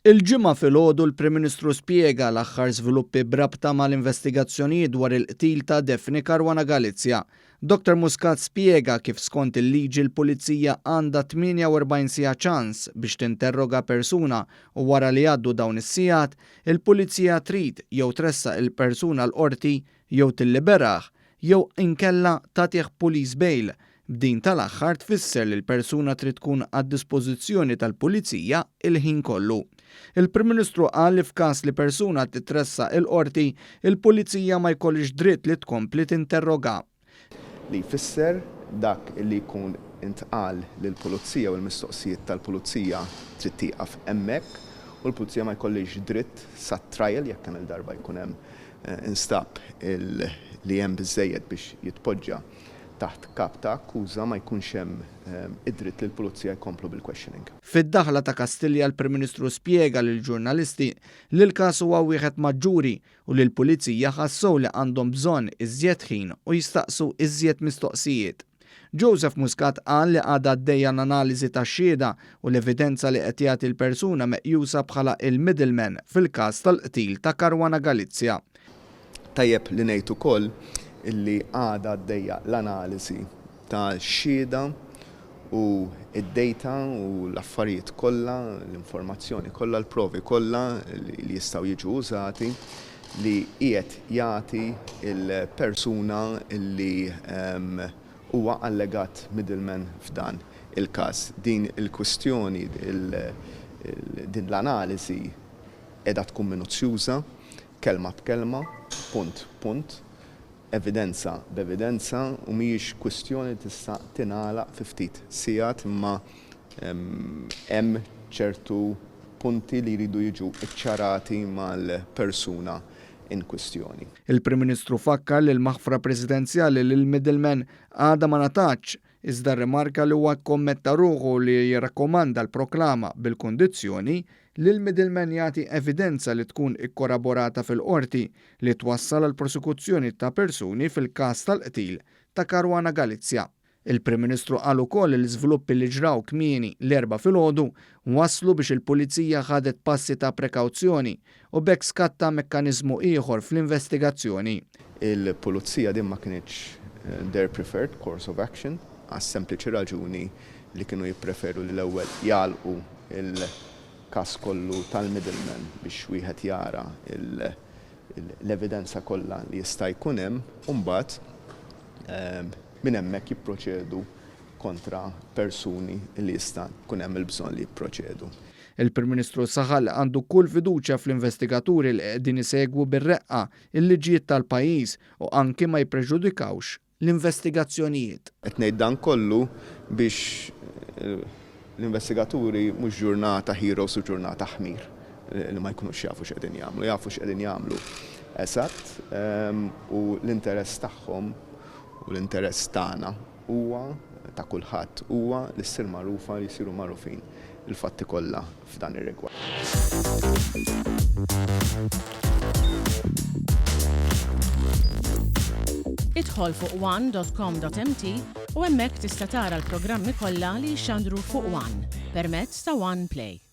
Il-ġimgħa filgħodu l-Prim Ministru spjega l-aħħar żviluppi brabta mal-investigazzjonijiet dwar il-qtil ta' Daphne Caruana Galizia. Dr. Muscat spjega kif skont il-liġi l-Pulizija għandha 48 siegħa ċans biex tinterroga persuna u wara li għaddu dawn is-sigħat, il-Pulizija trid jew tressaq il-persuna l-qorti jew tilliberaħ jew inkella tagħtih police bail. B'din tal-aħħar tfisser li l-persuna trid tkun għad-dispożizzjoni tal-Pulizija il-ħin kollu. Il-Prim Ministru qal li f'każ li persuna titressa il-qorti, il-Pulizija ma jkollix dritt li tkompli tinterroga. Li jfisser dak li jkun intqal lill-Pulizija u l-mistoqsijiet tal-Pulizija trid tieqaf hemmhekk u l-Pulizija ma jkollix dritt sat-trial jekk kemm il-darba jkun hemm instab li hemm biżżejjed biex jitpoġġa taħt kap ta' akkuża ma jkunx hemm id-dritt li l-Pulizija jkomplu bil-questioning. Fid-daħla ta' Kastilja l-Prim Ministru spjega lil ġurnalisti li l-każ huwa wieħed maġġuri u li l-Pulizija ħassew li għandhom bżonn iżjed ħin u jistaqsu iżjed mistoqsijiet. Joseph Muscat qal li għadha għaddejja l-analiżi tax-xhieda u l-evidenza li qed jagħti l-persuna meqjusa bħala il-middleman fil-każ tal-qtil ta' Caruana Galizia. Tajjeb li ngħid ukoll illi għadha għaddejja l-analiżi ta' xhieda u id-data u l-affarijiet kollha, l-informazzjoni kollha, l-provi kollha li jistgħu jiġu użati li qiegħed jagħti il-persuna illi huwa allegat middleman f'dan il-każ. Din il-kwistjoni din l-analiżi qiegħda tkun minuzzjuża, kelma b'kelma, punt punt, evidenza b'evidenza u mhijiex kwistjoni tista' tingħalaq fi ftit sigħat imma hemm ċertu punti li jridu jiġu iċċarati mal-persuna in kwistjoni. Il-Prim Ministru fakkar li l-maħfra presidenzjali lil middleman għadha ma natax iżda rrimarka li huwa kommetta ruħu li jirrakkomanda l-proklama bil-kundizzjoni li l-middleman jagħti evidenza li tkun ikkoraborata fil-qorti li twassal għal prosekuzzjoni ta' persuni fil-każ tal-qtil ta' Caruana Galizia. Il-Prim Ministru qal ukoll li l-iżviluppi li ġraw kmieni l-erba' filgħodu waslu biex il-Pulizija ħadet passi ta' prekawzjoni u bekk skatta mekkaniżmu ieħor fl-investigazzjoni. Il-Pulizija din ma kienx their preferred course of action għas sempliċi raġuni li kienu jippreferu li l-ewwel jagħlqu il-każ kollu tal-middleman biex wieħed jara l-evidenza kollha li jista' jkun hemm u mbagħad minn hemmhekk jipproċedu kontra persuni li jista' jkun hemm il-bżonn li jipproċedu. Il-Prim Ministru saħal għandu kull fiduċja fl-investigaturi li qegħdin isegwu bir-reqqa il-liġijiet tal-pajjiż u anke ma jippreġudikawx l-investigazzjonijiet. Qed ngħid dan kollu biex l-investigaturi mhux ġurnata heroes u ġurnata ħmir li ma jkunux jafu x'qegħdin jagħmlu, jafu x'qegħdin jagħmlu eżatt u l-interess tagħhom u l-interess tagħna huwa ta' kulħadd huwa li ssir magħrufa li jsiru magħrufin il-fatti kollha f'dan ir-rigward. Idħol fuq one.com.mt u hemmhekk tista' tara l-programmi kollha li jxandru fuq One permezz ta' One Play.